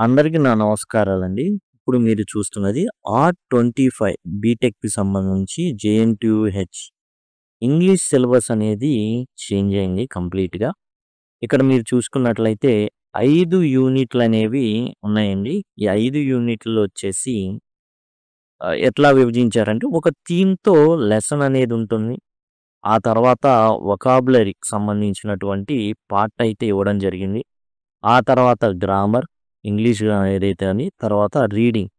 అందరికీ నా నమస్కారాలండి. ఇప్పుడు మీరు చూస్తున్నది R25 బీటెక్‌కి సంబంధించి జేఎన్‌టీయూహెచ్ ఇంగ్లీష్ సిలబస్ అనేది చేంజ్ అయింది కంప్లీట్‌గా. ఇక్కడ మీరు చూసుకున్నట్లయితే 5 యూనిట్లనేవి ఉన్నాయండి. ఈ 5 యూనిట్‌లో వచ్చేసి ఎట్లా విభజించారంటే ఒక థీమ్‌తో లెసన్ అనేది ఉంటుంది. ఆ తర్వాత వొకాబులరీకి సంబంధించినటువంటి పార్ట్ అయితే ఇవ్వడం జరిగింది. ఆ తర్వాత గ్రామర్ ఇంగ్లీష్ ఏదైతే అని తర్వాత రీడింగ్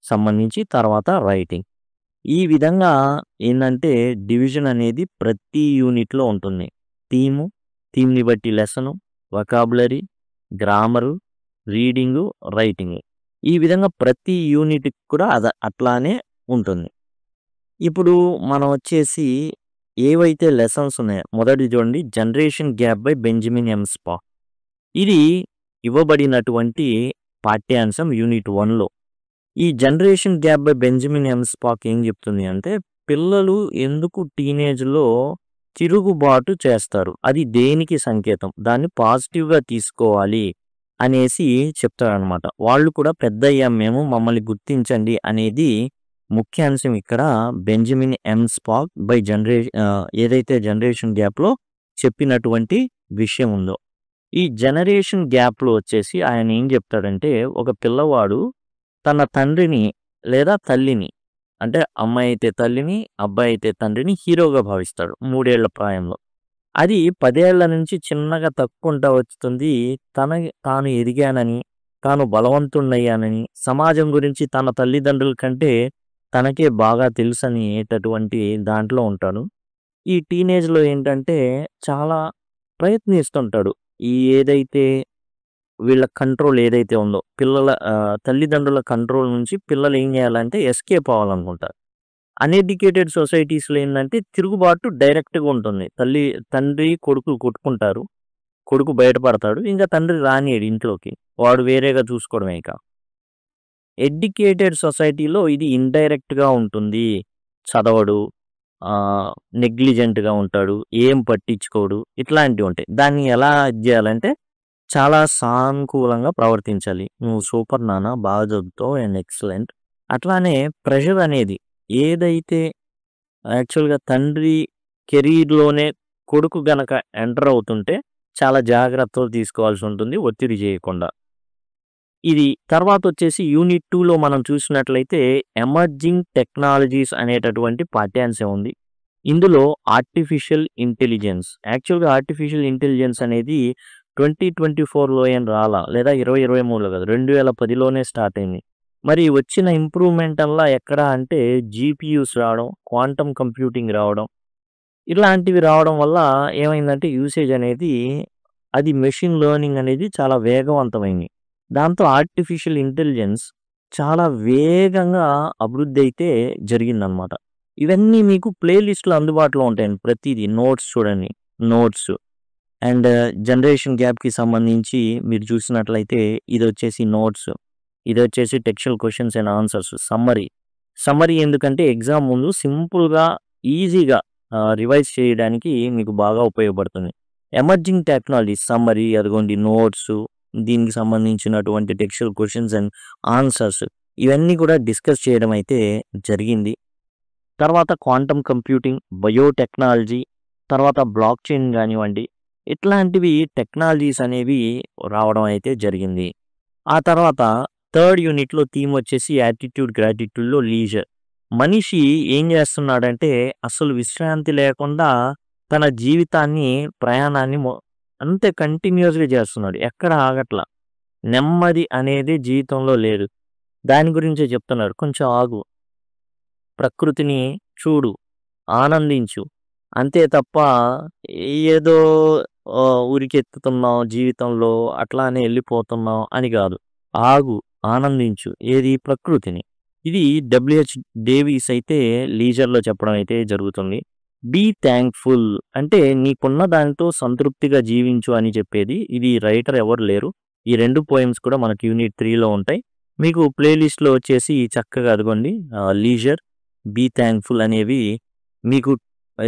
సంబంధించి తర్వాత రైటింగ్. ఈ విధంగా ఏందంటే డివిజన్ అనేది ప్రతి యూనిట్‌లో ఉంటుంది. థీము, థీమ్‌ని బట్టి lesson, vocabulary, grammar, reading, writing. ఈ విధంగా ప్రతి యూనిట్‌కి కూడా అట్లానే ఉంటుంది. ఇప్పుడు మనం వచ్చేసి ఏవైతే లెసన్స్ ఉన్నాయో మొదటిది చూడండి 'జనరేషన్ గ్యాప్' బై బెంజమిన్ ఎం స్పాక్. ఇది ఇవ్వబడినటువంటి పాఠ్యాంశం యూనిట్ 1లో. ఈ 'జనరేషన్ గ్యాప్' బై బెంజమిన్ ఎం స్పాక్ ఏం చెప్తుంది అంటే పిల్లలు ఎందుకు టీనేజ్‌లో తిరుగుబాటు చేస్తారు? అది దేనికి సంకేతం? దాన్ని పాజిటివ్‌గా తీసుకోవాలి అనేసి చెప్తారనమాట. వాళ్ళు కూడా పెద్దయ్యాం మేము మమ్మల్ని గుర్తించండి అనేది ముఖ్యాంశం ఇక్కడ బెంజమిన్ ఎం స్పాక్ బై ఏదైతే 'జనరేషన్ గ్యాప్‌లో చెప్పినటువంటి విషయం ఉందో. ఈ జనరేషన్ గ్యాప్‌లో వచ్చేసి ఆయన ఏం చెప్తాడంటే ఒక పిల్లవాడు తన తండ్రిని లేదా తల్లిని అంటే అమ్మాయి అయితే తల్లిని, అబ్బాయి అయితే తండ్రిని హీరోగా భావిస్తాడు 3 ఏళ్ల ప్రాయంలో. అది 10 ఏళ్ల నుంచి చిన్నగా తగ్గుకుంటా వస్తుంది. తాను ఎదిగానని, తాను బలవంతుడినయ్యానని, సమాజం గురించి తన తల్లిదండ్రుల కంటే తనకే బాగా తెలుసనేటటువంటి దాంట్లో ఉంటాడు. ఈ టీనేజ్‌లో ఏంటంటే చాలా ప్రయత్నిస్తుంటాడు. ఏదైతే వీళ్ళ కంట్రోల్ ఏదైతే ఉందో పిల్లల తల్లిదండ్రుల కంట్రోల్ నుంచి పిల్లలు ఏం చేయాలంటే ఎస్కేప్ అవ్వాలనుకుంటారు. అన్‌ఎడ్యుకేటెడ్ సొసైటీస్‌లో ఏందంటే తిరుగుబాటు డైరెక్ట్‌గా ఉంటుంది. తండ్రి, కొడుకులు కొట్టుకుంటారు. కొడుకు బయటపడతాడు. ఇంక తండ్రి రానీయడు ఇంట్లోకి. వాడు వేరేగా చూసుకోవడమే ఇక. ఎడ్యుకేటెడ్ సొసైటీలో ఇది ఇండైరెక్ట్‌గా ఉంటుంది. చదవడు, నెగ్లిజెంట్‌గా ఉంటాడు, ఏం పట్టించుకోడు ఇట్లాంటివి ఉంటాయి. దాన్ని ఎలా ఇది చేయాలంటే చాలా సానుకూలంగా ప్రవర్తించాలి. నువ్వు సూపర్ నాన్న బాగా చదువుతావు అండ్ ఎక్సలెంట్. అట్లానే ప్రెషర్ అనేది ఏదైతే యాక్చువల్‌గా తండ్రి కెరీర్‌లోనే కొడుకు గనక ఎంటర్ అవుతుంటే చాలా జాగ్రత్తలు తీసుకోవాల్సి ఉంటుంది ఒత్తిడి చేయకుండా. ఇది తర్వాత వచ్చేసి యూనిట్ 2లో మనం చూసినట్లయితే ఎమర్జింగ్ టెక్నాలజీస్ అనేటటువంటి పాఠ్యాంశం ఉంది. ఇందులో ఆర్టిఫిషియల్ ఇంటెలిజెన్స్ యాక్చువల్‌గా ఆర్టిఫిషియల్ ఇంటెలిజెన్స్ అనేది 2024లో ఏం రాలా లేదా 2023లో కాదు 2010లోనే స్టార్ట్ అయింది. మరి వచ్చిన ఇంప్రూవ్‌మెంట్ అల్లా ఎక్కడ అంటే జీపీయూస్ రావడం, క్వాంటమ్ కంప్యూటింగ్ రావడం ఇలాంటివి రావడం వల్ల ఏమైందంటే యూసేజ్ అనేది అది మెషిన్ లెర్నింగ్ అనేది చాలా వేగవంతమైంది. దాంతో ఆర్టిఫిషియల్ ఇంటెలిజెన్స్ చాలా వేగంగా అభివృద్ధి అయితే జరిగిందనమాట. ఇవన్నీ మీకు ప్లే లిస్ట్‌లో అందుబాటులో ఉంటాయండి ప్రతీదీ. నోట్స్ చూడండి. నోట్స్ అండ్ జనరేషన్ గ్యాప్‌కి సంబంధించి మీరు చూసినట్లయితే ఇదొచ్చేసి నోట్స్. ఇదొచ్చేసి textual questions and answers. Summary ఎందుకంటే ఎగ్జామ్ ముందు సింపుల్‌గా, ఈజీగా రివైజ్ చేయడానికి మీకు బాగా ఉపయోగపడుతుంది. ఎమర్జింగ్ టెక్నాలజీస్ సమ్మరీ అదిగోండి నోట్స్, దీనికి సంబంధించినటువంటి టెక్స్చువల్ క్వెషన్స్ అండ్ ఆన్సర్స్ ఇవన్నీ కూడా డిస్కస్ చేయడం అయితే జరిగింది. తర్వాత క్వాంటమ్ కంప్యూటింగ్, బయోటెక్నాలజీ, తర్వాత బ్లాక్ చైన్ కానివ్వండి, ఇట్లాంటివి టెక్నాలజీస్ అనేవి రావడం అయితే జరిగింది. ఆ తర్వాత థర్డ్ యూనిట్‌లో థీమ్ వచ్చేసి యాటిట్యూడ్, గ్రాటిట్యూడ్‌లో లీజర్. మనిషి ఏం చేస్తున్నాడంటే అసలు విశ్రాంతి లేకుండా తన జీవితాన్ని, ప్రయాణాన్ని అంతే కంటిన్యూయస్‌గా చేస్తున్నాడు. ఎక్కడ ఆగట్లా. నెమ్మది అనేది జీవితంలో లేదు. దాని గురించే చెప్తున్నారు. కొంచెం ఆగు. ప్రకృతిని చూడు, ఆనందించు. అంతే తప్ప ఏదో ఉరికెత్తుతున్నాం జీవితంలో అట్లానే వెళ్ళిపోతున్నాం అని కాదు. ఆగు, ఆనందించు. ఏది ప్రకృతిని. ఇది డబ్ల్యూహెచ్ డేవిస్ అయితే లీజర్‌లో చెప్పడం అయితే జరుగుతుంది. బీ థాంక్‌ఫుల్ అంటే నీకున్న దానితో సంతృప్తిగా జీవించు అని చెప్పేది. ఇది రైటర్ ఎవరు లేరు. ఈ 2 పోయెమ్స్ కూడా మనకి యూనిట్ 3లో ఉంటాయి. మీకు ప్లే లిస్ట్‌లో వచ్చేసి చక్కగా అదిగోండి లీజర్, బీ థాంక్‌ఫుల్ అనేవి మీకు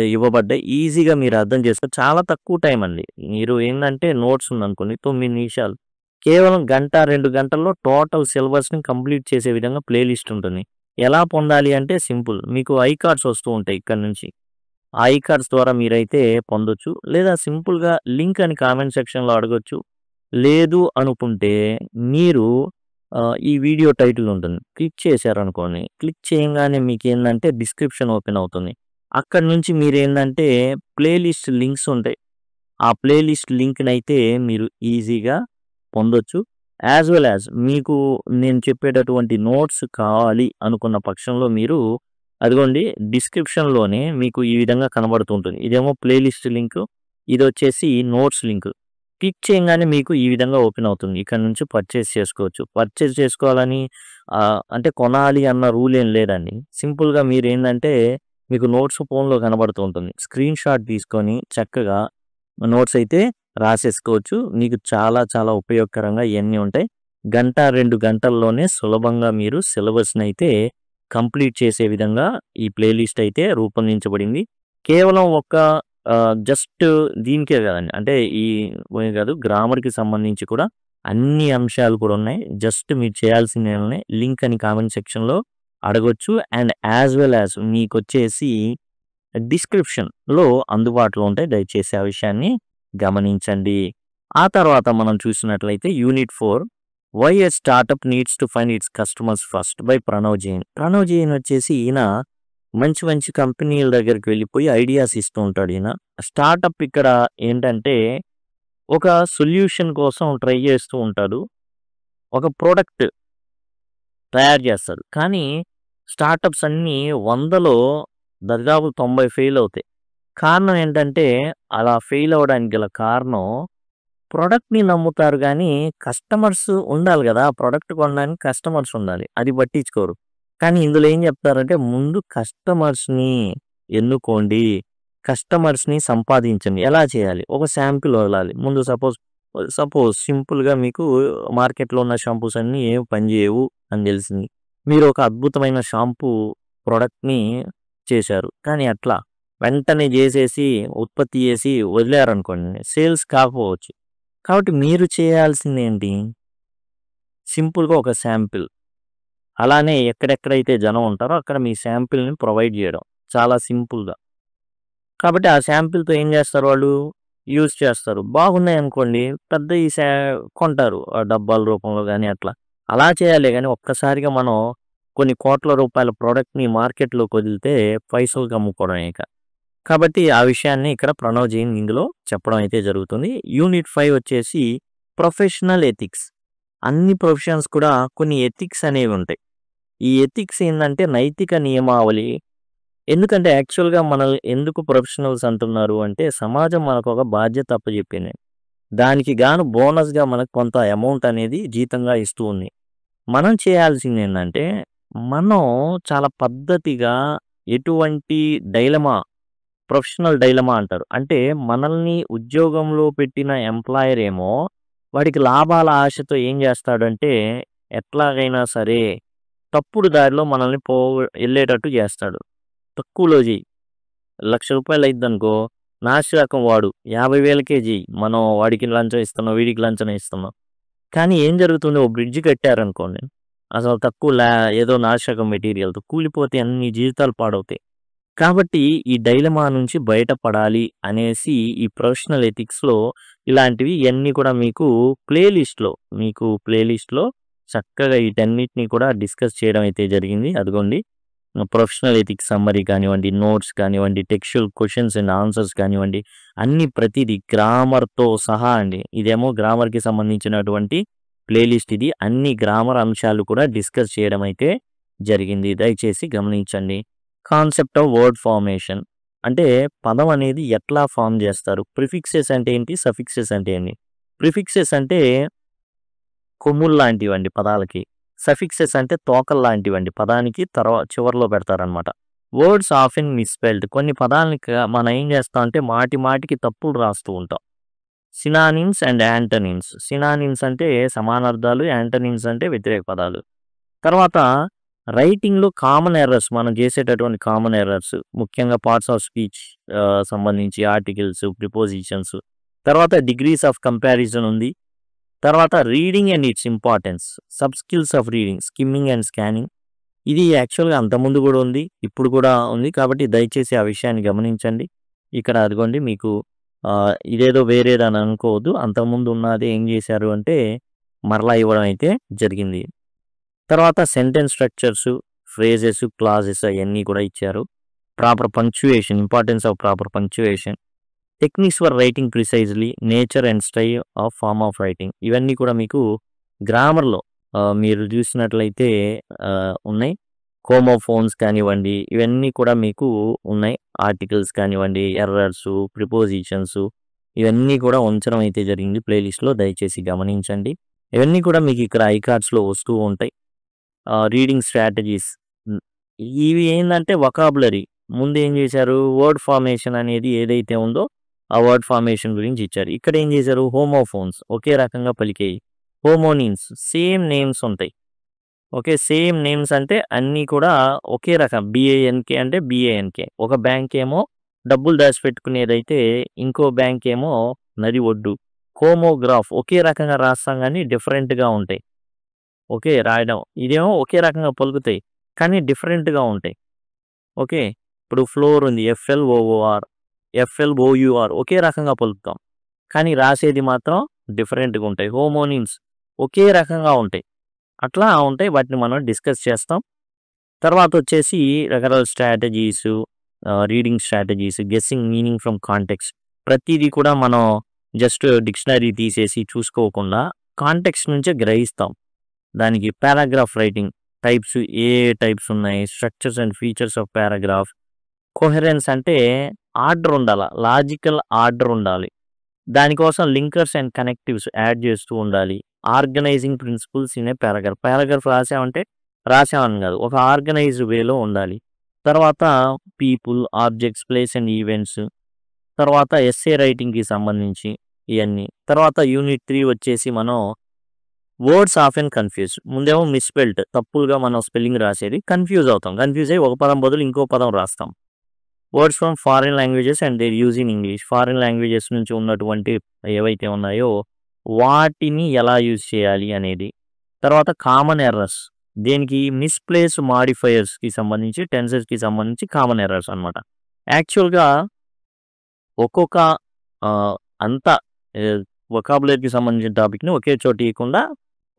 ఇవ్వబడ్డాయి. ఈజీగా మీరు అర్థం చేసుకోవచ్చు. చాలా తక్కువ టైం అండి. మీరు ఏందంటే నోట్స్ ఉందనుకోండి 9 నిమిషాలు. కేవలం గంట, 2 గంటల్లో టోటల్ సిలబస్‌ని కంప్లీట్ చేసే విధంగా ప్లే లిస్ట్ ఉంటుంది. ఎలా పొందాలి అంటే సింపుల్. మీకు ఐకార్డ్స్ వస్తూ ఉంటాయి ఇక్కడి నుంచి. ఆ ఐకార్డ్స్ ద్వారా మీరైతే పొందొచ్చు. లేదా సింపుల్‌గా లింక్ అని కామెంట్ సెక్షన్‌లో అడగొచ్చు. లేదు అనుకుంటే మీరు ఈ వీడియో టైటిల్ ఉంటుంది. క్లిక్ చేశారనుకోండి. క్లిక్ చేయంగానే మీకేందంటే డిస్క్రిప్షన్ ఓపెన్ అవుతుంది. అక్కడి నుంచి మీరేందంటే ప్లే లిస్ట్ లింక్స్ ఉంటాయి. ఆ ప్లే లిస్ట్ లింక్‌నైతే మీరు ఈజీగా పొందొచ్చు. యాస్ వెల్ యాస్ మీకు నేను చెప్పేటటువంటి నోట్స్ కావాలి అనుకున్న పక్షంలో మీరు అదిగోండి డిస్క్రిప్షన్‌లోనే మీకు ఈ విధంగా కనబడుతూ ఉంటుంది. ఇదేమో ప్లే లిస్ట్ లింకు. ఇదొచ్చేసి నోట్స్ లింక్. క్లిక్ చేయంగానే మీకు ఈ విధంగా ఓపెన్ అవుతుంది. ఇక్కడ నుంచి పర్చేస్ చేసుకోవచ్చు. పర్చేస్ చేసుకోవాలని అంటే కొనాలి అన్న రూల్ ఏం లేదండి. సింపుల్‌గా మీరేందంటే మీకు నోట్స్ ఫోన్‌లో కనబడుతూ ఉంటుంది. స్క్రీన్ షాట్ తీసుకొని చక్కగా నోట్స్ అయితే రాసేసుకోవచ్చు. మీకు చాలా చాలా ఉపయోగకరంగా ఇయన్నీ ఉంటాయి. గంట, 2 గంటల్లోనే సులభంగా మీరు సిలబస్‌నైతే కంప్లీట్ చేసే విధంగా ఈ ప్లే లిస్ట్ అయితే రూపొందించబడింది. కేవలం ఒక జస్ట్ దీనికే కాదండి. అంటే ఈ కాదు గ్రామర్‌కి సంబంధించి కూడా అన్ని అంశాలు కూడా ఉన్నాయి. జస్ట్ మీరు చేయాల్సిందేమున్నాయి లింక్ అని కామెంట్ సెక్షన్‌లో అడగొచ్చు. అండ్ యాస్ వెల్ యాస్ మీకొచ్చేసి డిస్క్రిప్షన్‌లో అందుబాటులో ఉంటాయి. దయచేసి ఆ విషయాన్ని గమనించండి. ఆ తర్వాత మనం చూసినట్లయితే unit 4 why a startup needs to find its customers first by Pranav Jain. Pranav Jain వచ్చేసి ఈయన మంచి మంచి కంపెనీల దగ్గరికి వెళ్ళిపోయి ఐడియాస్ ఇస్తూ ఉంటాడు ఈయన. స్టార్టప్ ఇక్కడ ఏంటంటే ఒక సొల్యూషన్ కోసం ట్రై చేస్తూ ఉంటాడు. ఒక ప్రొడక్ట్ తయారు చేస్తాడు. కానీ స్టార్టప్స్ అన్నీ 100లో దాదాపు 90 ఫెయిల్ అవుతాయి. కారణం ఏంటంటే అలా ఫెయిల్ అవ్వడానికి గల కారణం ప్రొడక్ట్‌ని నమ్ముతారు గానీ కస్టమర్స్ ఉండాలి గదా! ప్రొడక్ట్ కొనడానికి కస్టమర్స్ ఉండాలి. అది పట్టించుకోరు. కానీ ఇందులో ఏం చెప్తారంటే ముందు కస్టమర్స్‌ని ఎన్నుకోండి. కస్టమర్స్‌ని సంపాదించండి. ఎలా చేయాలి? ఒక శాంపిల్ వదలాలి. ముందు సపోజ్ సింపుల్‌గా మీకు మార్కెట్‌లో ఉన్న షాంపూస్ అన్నీ ఏం పనిచేయవు అని తెలిసింది. మీరు ఒక అద్భుతమైన షాంపూ ప్రొడక్ట్‌ని చేశారు. కానీ ఎట్లా? వెంటనే జేసేసి, ఉత్పత్తి చేసి వదిలారనుకోండి సేల్స్ కాకపోవచ్చు. కాబట్టి మీరు చేయాల్సిందేంటి? సింపుల్‌గా ఒక శాంపిల్. అలానే ఎక్కడెక్కడైతే జనం ఉంటారో అక్కడ మీ శాంపిల్‌ని ప్రొవైడ్ జేయడం. చాలా సింపుల్‌గా. కాబట్టి ఆ శాంపిల్‌తో ఏం జేస్తారు వాళ్ళు? యూజ్ చేస్తారు. బాగున్నాయనుకోండి పెద్దయి కొంటారు. డబ్బాల రూపంలో గాని అట్లా. అలా చేయాలే గాని ఒక్కసారిగా మనం కొన్ని కోట్ల రూపాయల ప్రొడక్ట్‌ని మార్కెట్‌లోకి వదిలితే పైసలకి అమ్ముకోవడమే ఇక. కాబట్టి ఆ విషయాన్ని ఇక్కడ ప్రణవ్ జైన్ ఇందులో చెప్పడం అయితే జరుగుతుంది. యూనిట్ 5 వచ్చేసి ప్రొఫెషనల్ ఎథిక్స్. అన్ని ప్రొఫెషన్స్ కూడా కొన్ని ఎథిక్స్ అనేవి ఉంటాయి. ఈ ఎథిక్స్ ఏందంటే నైతిక నియమావళి. ఎందుకంటే యాక్చువల్‌గా మనల్ని ఎందుకు ప్రొఫెషనల్స్ అంటున్నారు అంటే సమాజం మనకొక బాధ్యత అప్పజెప్పింది. దానికి గాను బోనస్‌గా మనకు కొంత అమౌంట్ అనేది జీతంగా ఇస్తూ ఉంది. మనం చేయాల్సిందేందంటే మనం చాలా పద్ధతిగా ఎటువంటి డైలమా ప్రొఫెషనల్ డైలమా అంటారు. అంటే మనల్ని ఉద్యోగంలో పెట్టిన ఎంప్లాయర్ ఏమో వాడికి లాభాల ఆశతో ఏం చేస్తాడంటే ఎట్లాగైనా సరే తప్పుడు దారిలో మనల్ని ఎళ్ళేటట్టు చేస్తాడు. తక్కువలో చెయ్యి. రూ. 1,00,000 అయిద్దనుకో నాసిరకం వాడు 50,000కే చెయ్యి. మనం వాడికి లంచం ఇస్తున్నాం, వీడికి లంచం ఇస్తున్నాం. కానీ ఏం జరుగుతుంది ఓ బ్రిడ్జ్ కట్టారనుకోండి. అసలు తక్కువ ఏదో నాసిరకం మెటీరియల్‌తో కూలిపోతే అన్ని జీవితాలు పాడవుతాయి. కాబట్టి ఈ డైలమా నుంచి బయటపడాలి అనేసి ఈ ప్రొఫెషనల్ ఎథిక్స్‌లో ఇలాంటివి ఇయన్నీ కూడా మీకు ప్లే లిస్ట్‌లో చక్కగా వీటన్నిటిని కూడా డిస్కస్ చేయడం అయితే జరిగింది. అదిగోండి ప్రొఫెషనల్ ఎథిక్స్ సమ్మరీ కానివ్వండి, నోట్స్ కానివ్వండి, టెక్స్చువల్ క్వెషన్స్ అండ్ ఆన్సర్స్ కానివ్వండి, అన్నీ ప్రతీది గ్రామర్‌తో సహా అండి. ఇదేమో గ్రామర్‌కి సంబంధించినటువంటి ప్లే లిస్ట్ ఇది. అన్ని గ్రామర్ అంశాలు కూడా డిస్కస్ చేయడం అయితే జరిగింది. దయచేసి గమనించండి. కాన్సెప్ట్ ఆఫ్ వర్డ్ ఫార్మేషన్ అంటే పదం అనేది ఎట్లా ఫార్మ్ చేస్తారు? ప్రిఫిక్సెస్ అంటే ఏంటి? సఫిక్సెస్ అంటే ఏంటి? ప్రిఫిక్సెస్ అంటే కొమ్ముల్లాంటివండి పదాలకి. సఫిక్సెస్ అంటే తోకల్లాంటివండి పదానికి చివర్లో పెడతారనమాట. వర్డ్స్ ఆఫెన్ మిస్‌స్పెల్డ్ కొన్ని పదాలని మనం ఏం చేస్తామంటే మాటి మాటికి తప్పులు రాస్తూ ఉంటాం. Synonyms and antonyms. సినానిమ్స్ అంటే సమానార్థాలు, యాంటోనిమ్స్ అంటే వ్యతిరేక పదాలు. తర్వాత రైటింగ్‌లో కామన్ ఎర్రర్స్ మనం చేసేటటువంటి కామన్ ఎర్రర్స్ ముఖ్యంగా పార్ట్స్ ఆఫ్ స్పీచ్ సంబంధించి ఆర్టికల్స్, ప్రిపోజిషన్స్. తర్వాత డిగ్రీస్ ఆఫ్ కంపారిజన్ ఉంది. తర్వాత reading and its importance, sub skills of reading, skimming and scanning. ఇది యాక్చువల్‌గా అంతకుముందు గూడా ఉంది. ఇప్పుడు కూడా ఉంది. కాబట్టి దయచేసి ఆ విషయాన్ని గమనించండి. ఇక్కడ అదిగోండి మీకు ఇదేదో వేరేదని అనుకోవద్దు. అంతకుముందు ఉన్నది ఏం చేశారు అంటే మరలా ఇవ్వడం అయితే జరిగింది. తర్వాత సెంటెన్స్ స్ట్రక్చర్స్, ఫ్రేజెస్, క్లాజెస్ అయన్నీ కూడా ఇచ్చారు. Proper punctuation, importance of proper punctuation, techniques for writing precisely, nature and style of form of writing. ఇవన్నీ కూడా మీకు గ్రామర్‌లో మీరు చూసినట్లయితే ఉన్నాయి. హోమోఫోన్స్ కానివ్వండి, ఇవన్నీ కూడా మీకు ఉన్నాయి. ఆర్టికల్స్ కానివ్వండి, ఎర్రర్స్, ప్రిపోజిషన్స్ ఇవన్నీ కూడా ఉంచడం అయితే జరిగింది ప్లేలిస్ట్‌లో. దయచేసి గమనించండి. ఇవన్నీ కూడా మీకు ఇక్కడ ఐకార్డ్స్‌లో వస్తూ ఉంటాయి. రీడింగ్ స్ట్రాటజీస్, ఇవి ఏందంటే వొకాబులరీ. ముందు ఏం చేశారు, వర్డ్ ఫార్మేషన్ అనేది ఏదైతే ఉందో ఆ వర్డ్ ఫార్మేషన్ గురించి ఇచ్చారు. ఇక్కడ ఏం చేశారు, హోమోఫోన్స్ ఒకే రకంగా పలికేయి, హోమోనిమ్స్ సేమ్ నేమ్స్ ఉంటాయి. ఓకే, సేమ్ నేమ్స్ అంటే అన్నీ కూడా ఒకే రకం. బిఏఎన్కే అంటే బిఏఎన్కే. ఒక బ్యాంక్ ఏమో డబ్బులు దాచిపెట్టుకునేదైతే ఇంకో బ్యాంక్ ఏమో నది ఒడ్డు. హోమోగ్రాఫ్ ఒకే రకంగా రాస్తాం కానీ డిఫరెంట్గా ఉంటాయి. ఓకే, రాయడం ఇదేమో ఒకే రకంగా పలుకుతాయి కానీ డిఫరెంట్గా ఉంటాయి. ఓకే, ఇప్పుడు ఫ్లోర్ ఉంది, ఎఫ్ఎల్ఓఓఆర్, ఎఫ్ఎల్ఓయుఆర్ ఒకే రకంగా పలుకుతాం కానీ రాసేది మాత్రం డిఫరెంట్గా ఉంటాయి. హోమోనిమ్స్ ఒకే రకంగా ఉంటాయి. అట్లా ఉంటాయి. వాటిని మనం డిస్కస్ చేస్తాం. తర్వాత వచ్చేసి రకరకాల strategies, reading strategies, guessing meaning from context. ప్రతిదీ కూడా మనం జస్ట్ డిక్షనరీ తీసేసి చూసుకోకుండా కాంటెక్స్ట్ నుంచే గ్రహిస్తాం. దానికి పారాగ్రాఫ్ రైటింగ్ టైప్స్, ఏ టైప్స్ ఉన్నాయి, structures and features of paragraph. Coherence అంటే ఆర్డర్ ఉండాలి, లాజికల్ ఆర్డర్ ఉండాలి. దానికోసం లింకర్స్ అండ్ కనెక్టివ్స్ యాడ్ చేస్తూ ఉండాలి. Organising principles in a paragraph. Paragraph రాసామంటే రాసామని కాదు, ఒక ఆర్గనైజ్డ్ వేలో ఉండాలి. తర్వాత people, objects, place and events. తర్వాత ఎస్ఏ రైటింగ్కి సంబంధించి ఇవన్నీ. తర్వాత యూనిట్ 3 వచ్చేసి మనం వర్డ్స్ ఆఫ్ అండ్ కన్ఫ్యూజ్. ముందేమో మిస్పెల్ట్, తప్పులుగా మనం స్పెల్లింగ్ రాసేది కన్ఫ్యూజ్ అవుతాం. కన్ఫ్యూజ్ అయ్యి ఒక పదం బదులు ఇంకో పదం రాస్తాం. Words from foreign languages and their use in English. Foreign languages నుంచి ఉన్నటువంటి ఏవైతే ఉన్నాయో వాటిని ఎలా యూజ్ చేయాలి అనేది. తర్వాత కామన్ ఎర్రర్స్, దేనికి మిస్ప్లేస్ మాడిఫైయర్స్కి సంబంధించి, టెన్సెస్కి సంబంధించి కామన్ ఎర్రర్స్ అనమాట. యాక్చువల్గా ఒక్కొక్క అంతా వొకాబులరీకి సంబంధించిన టాపిక్ని ఒకే చోట ఇవ్వకుండా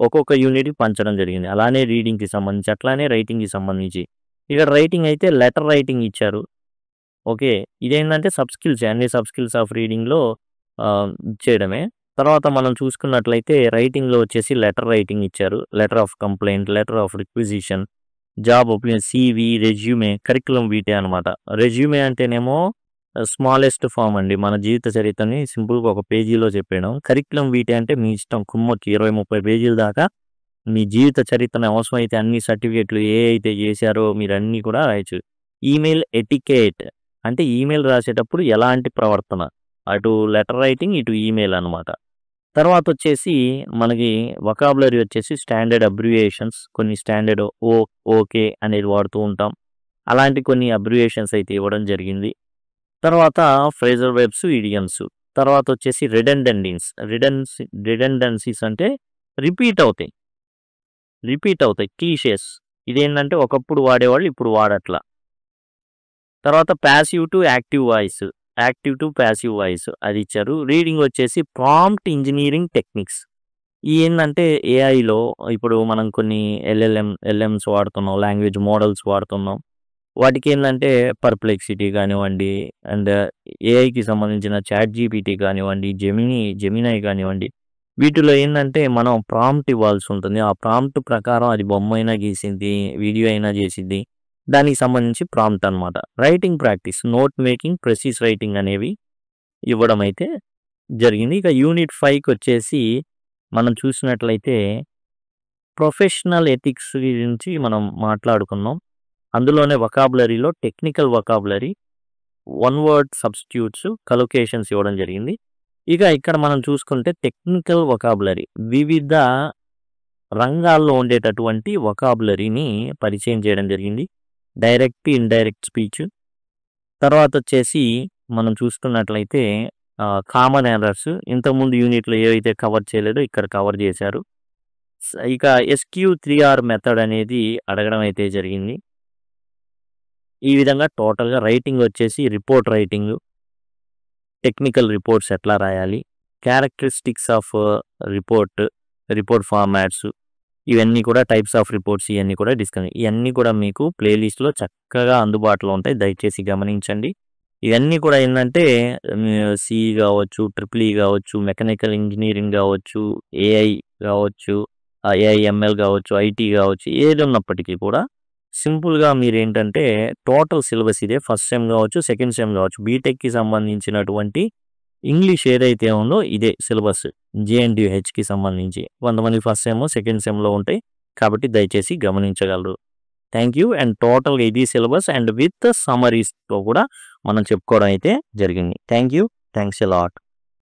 ఒక్కొక్క యూనిట్కి పంచడం జరిగింది. అలానే రీడింగ్కి సంబంధించి, అట్లానే రైటింగ్కి సంబంధించి. ఇక్కడ రైటింగ్ అయితే లెటర్ రైటింగ్ ఇచ్చారు. ఓకే, ఇదేంటంటే సబ్ స్కిల్స్, అన్ని సబ్ స్కిల్స్ ఆఫ్ రీడింగ్లో చేయడమే. తర్వాత మనం చూసుకున్నట్లయితే రైటింగ్లో వచ్చేసి లెటర్ రైటింగ్ ఇచ్చారు. Letter of complaint, letter of requisition, job opinion, CV, resume, curriculum వీటే అనమాట. రెజ్యూమే అంటేనేమో స్మాలెస్ట్ ఫామ్ అండి, మన జీవిత చరిత్రని సింపుల్గా ఒక పేజీలో చెప్పేయడం. కరికులం వీటే అంటే మీ ఇష్టం, కుమ్మొచ్చి 20-30 పేజీల దాకా మీ జీవిత చరిత్రను అవసరమైతే అన్ని సర్టిఫికేట్లు ఏ అయితే చేశారో మీరు అన్నీ కూడా రాయొచ్చు. ఈమెయిల్ ఎటికేట్ అంటే ఈమెయిల్ రాసేటప్పుడు ఎలాంటి ప్రవర్తన, అటు లెటర్ రైటింగ్ ఇటు ఈమెయిల్ అనమాట. తర్వాత వచ్చేసి మనకి వొకాబులరీ వచ్చేసి స్టాండర్డ్ అబ్రివియేషన్స్, కొన్ని స్టాండర్డ్ ఓకే అనేది వాడుతూ ఉంటాం. అలాంటి కొన్ని అబ్రివియేషన్స్ అయితే ఇవ్వడం జరిగింది. తర్వాత ఫ్రేజల్ వెర్బ్స్, ఇడియమ్స్. తర్వాత వచ్చేసి రిడెండెన్సీస్ అంటే రిపీట్ అవుతాయి. క్లీషేస్, ఇదేంటంటే ఒకప్పుడు వాడేవాళ్ళు ఇప్పుడు వాడట్లా. తర్వాత passive to active voice, active to passive voice అది ఇచ్చారు. రీడింగ్ వచ్చేసి ప్రాంప్ట్ ఇంజనీరింగ్ టెక్నిక్స్. ఏంటంటే ఏఐలో ఇప్పుడు మనం కొన్ని ఎల్ఎమ్స్ వాడుతున్నాం, లాంగ్వేజ్ మోడల్స్ వాడుతున్నాం. వాటికి ఏంటంటే పర్ప్లెక్సిటీ కానివ్వండి, అండ్ ఏఐకి సంబంధించిన చాట్ జీపీటీ కానివ్వండి, జెమినై కానివ్వండి, వీటిలో ఏంటంటే మనం ప్రాంప్ట్ ఇవ్వాల్సి ఉంటుంది. ఆ ప్రాంప్ట్ ప్రకారం అది బొమ్మ అయినా గీసింది, వీడియో అయినా చేసింది, దానికి సంబంధించి ప్రాంప్ట్ అనమాట. Writing practice, note making, ప్రెసిస్ writing అనేవి ఇవ్వడం అయితే జరిగింది. ఇక యూనిట్ 5కి వచ్చేసి మనం చూసినట్లయితే ప్రొఫెషనల్ ఎథిక్స్ గురించి మనం మాట్లాడుకున్నాం. అందులోనే వొకాబులరీలో technical vocabulary, one word substitutes, collocations ఇవ్వడం జరిగింది. ఇక ఇక్కడ మనం చూసుకుంటే టెక్నికల్ వొకాబులరీ వివిధ రంగాల్లో ఉండేటటువంటి వొకాబులరీని పరిచయం చేయడం జరిగింది. Direct, indirect speech. తర్వాత వచ్చేసి మనం చూసుకున్నట్లయితే కామన్ ఎర్రర్స్ ఇంతకుముందు యూనిట్‌లో ఏవైతే కవర్ చేయలేదో ఇక్కడ కవర్ చేశారు. ఇక SQ3R మెథడ్ అనేది అడగడం అయితే జరిగింది. ఈ విధంగా టోటల్‌గా రైటింగ్ వచ్చేసి రిపోర్ట్ రైటింగ్, టెక్నికల్ రిపోర్ట్స్ ఎట్లా రాయాలి, క్యారెక్టరిస్టిక్స్ ఆఫ్ రిపోర్ట్ ఫార్మాట్స్, ఇవన్నీ కూడా టైప్స్ ఆఫ్ రిపోర్ట్స్ ఇవన్నీ కూడా ఇవన్నీ కూడా మీకు ప్లేలిస్ట్‌లో చక్కగా అందుబాటులో ఉంటాయి. దయచేసి గమనించండి. ఇవన్నీ కూడా ఏందంటే సిఈ కావచ్చు, ట్రిపుల్ ఈ కావచ్చు, మెకానికల్ ఇంజనీరింగ్ కావచ్చు, ఏఐ కావచ్చు, ఏఐ ఎంఎల్ కావచ్చు, ఐటీ కావచ్చు, ఏది ఉన్నప్పటికీ కూడా సింపుల్‌గా మీరేంటంటే టోటల్ సిలబస్ ఇదే. ఫస్ట్ సెమ్ కావచ్చు, సెకండ్ సెమ్ కావచ్చు. బీటెక్‌కి సంబంధించినటువంటి ఇంగ్లీష్ ఏదైతే ఉందో ఇదే సిలబస్. జేఎన్‌టీయూహెచ్‌కి సంబంధించి. కొంతమంది ఫస్ట్ సెమ్, సెకండ్ సెమ్‌లో ఉంటాయి. కాబట్టి దయచేసి గమనించగలరు. Thank you. అండ్ టోటల్‌గా ఇది సిలబస్ అండ్ విత్ సమ్మరీస్‌తో కూడా మనం చెప్పుకోవడం అయితే జరిగింది. Thank you. Thanks a lot.